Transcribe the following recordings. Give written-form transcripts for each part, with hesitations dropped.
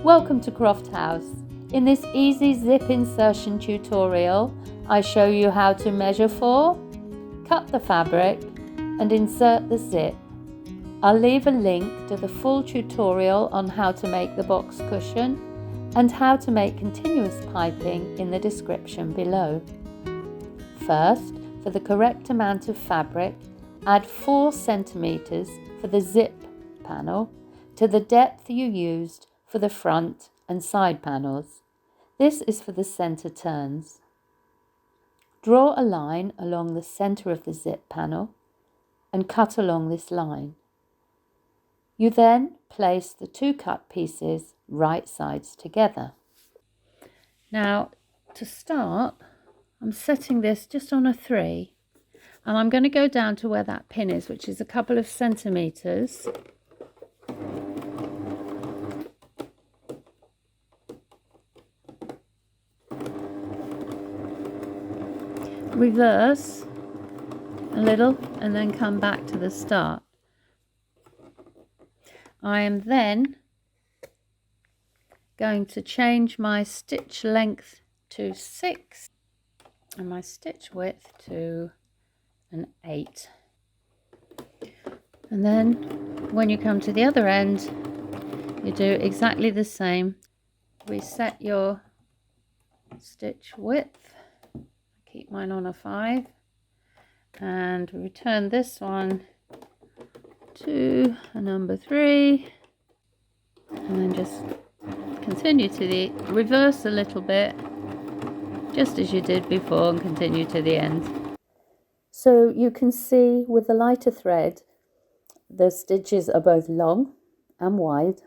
Welcome to Croft House. In this easy zip insertion tutorial, I show you how to measure for, cut the fabric and insert the zip. I'll leave a link to the full tutorial on how to make the box cushion and how to make continuous piping in the description below. First, for the correct amount of fabric, add 4 centimeters for the zip panel to the depth you used for the front and side panels. This is for the center turns. Draw a line along the center of the zip panel and cut along this line. You then place the 2 cut pieces right sides together. Now, to start, I'm setting this just on a 3, and I'm going to go down to where that pin is, which is a couple of centimeters. Reverse a little and then come back to the start. I am then going to change my stitch length to 6 and my stitch width to an 8. And then when you come to the other end, you do exactly the same. Reset your stitch width. Keep mine on a 5 and return this one to a number 3, and then just continue to the reverse a little bit just as you did before and continue to the end. So you can see with the lighter thread the stitches are both long and wide,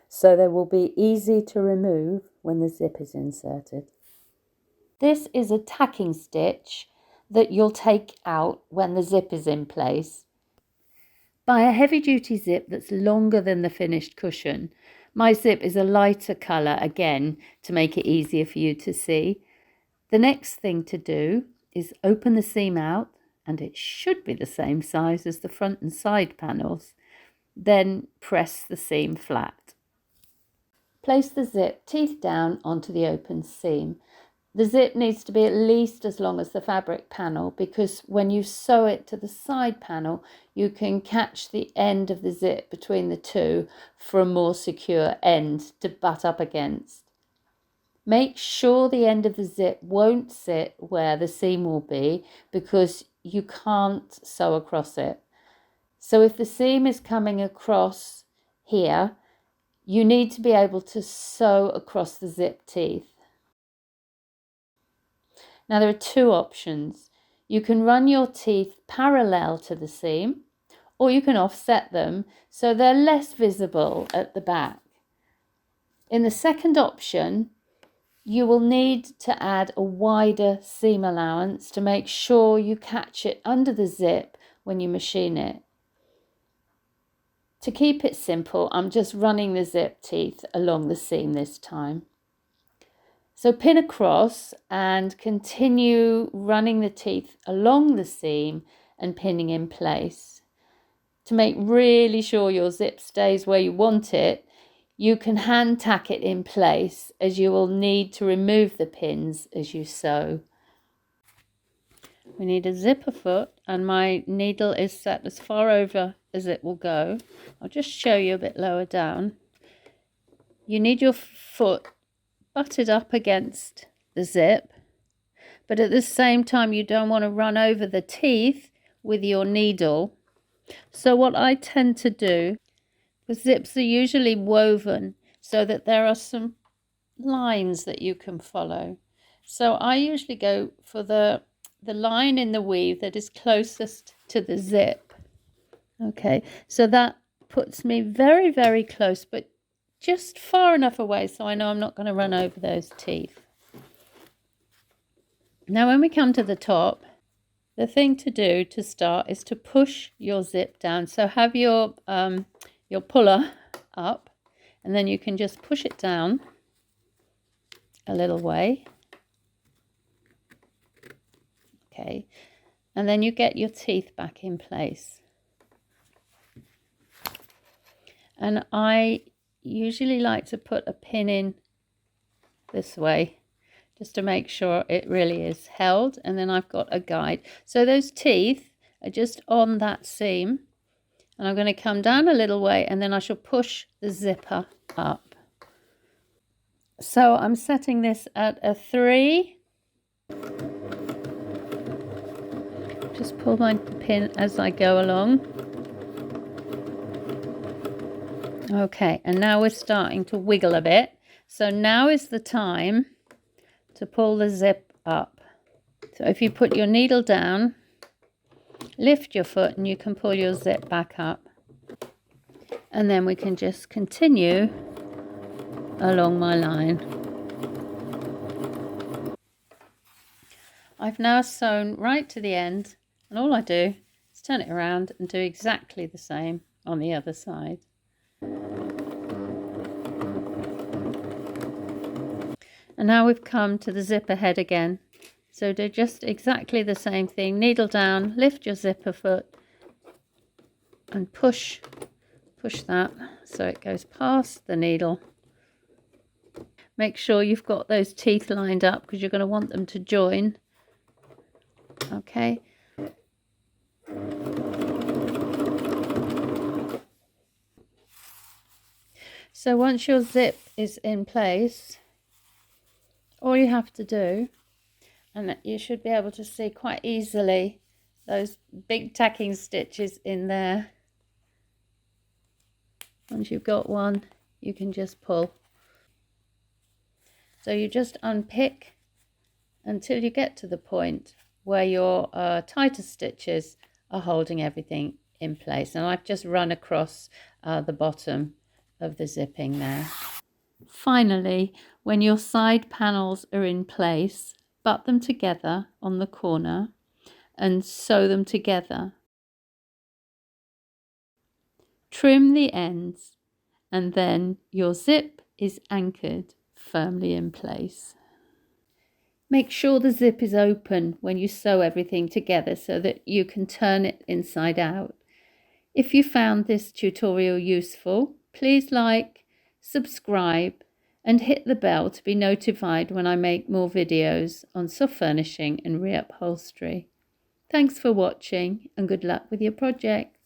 so they will be easy to remove when the zip is inserted. This is a tacking stitch that you'll take out when the zip is in place. Buy a heavy duty zip that's longer than the finished cushion. My zip is a lighter colour again to make it easier for you to see. The next thing to do is open the seam out, and it should be the same size as the front and side panels. Then press the seam flat. Place the zip teeth down onto the open seam. The zip needs to be at least as long as the fabric panel, because when you sew it to the side panel, you can catch the end of the zip between the two for a more secure end to butt up against. Make sure the end of the zip won't sit where the seam will be, because you can't sew across it. So if the seam is coming across here, you need to be able to sew across the zip teeth. Now there are 2 options. You can run your teeth parallel to the seam, or you can offset them so they're less visible at the back. In the second option, you will need to add a wider seam allowance to make sure you catch it under the zip when you machine it. To keep it simple, I'm just running the zip teeth along the seam this time. So pin across and continue running the teeth along the seam and pinning in place. To make really sure your zip stays where you want it, you can hand tack it in place, as you will need to remove the pins as you sew. We need a zipper foot, and my needle is set as far over as it will go. I'll just show you a bit lower down. You need your foot butted up against the zip, but at the same time you don't want to run over the teeth with your needle. So what I tend to do, the zips are usually woven so that there are some lines that you can follow. So I usually go for the line in the weave that is closest to the zip. Okay, so that puts me very, very close, but just far enough away so I know I'm not going to run over those teeth. Now when we come to the top, the thing to do to start is to push your zip down. So have your puller up, and then you can just push it down a little way. Okay, and then you get your teeth back in place. And I usually like to put a pin in this way just to make sure it really is held, and then I've got a guide. So those teeth are just on that seam, and I'm going to come down a little way and then I shall push the zipper up. So I'm setting this at a 3. Just pull my pin as I go along. Okay, and now we're starting to wiggle a bit. So now is the time to pull the zip up. So if you put your needle down, lift your foot, and you can pull your zip back up. And then we can just continue along my line. I've now sewn right to the end, and all I do is turn it around and do exactly the same on the other side. And now we've come to the zipper head again. So do just exactly the same thing. Needle down, lift your zipper foot and push that so it goes past the needle. Make sure you've got those teeth lined up because you're going to want them to join. Okay. So once your zip is in place, all you have to do, and you should be able to see quite easily those big tacking stitches in there. Once you've got one, you can just pull. So you just unpick until you get to the point where your tighter stitches are holding everything in place. And I've just run across the bottom of the zipping there. Finally, when your side panels are in place, butt them together on the corner and sew them together. Trim the ends, and then your zip is anchored firmly in place. Make sure the zip is open when you sew everything together so that you can turn it inside out. If you found this tutorial useful, please like, subscribe, and hit the bell to be notified when I make more videos on soft furnishing and reupholstery. Thanks for watching, and good luck with your project.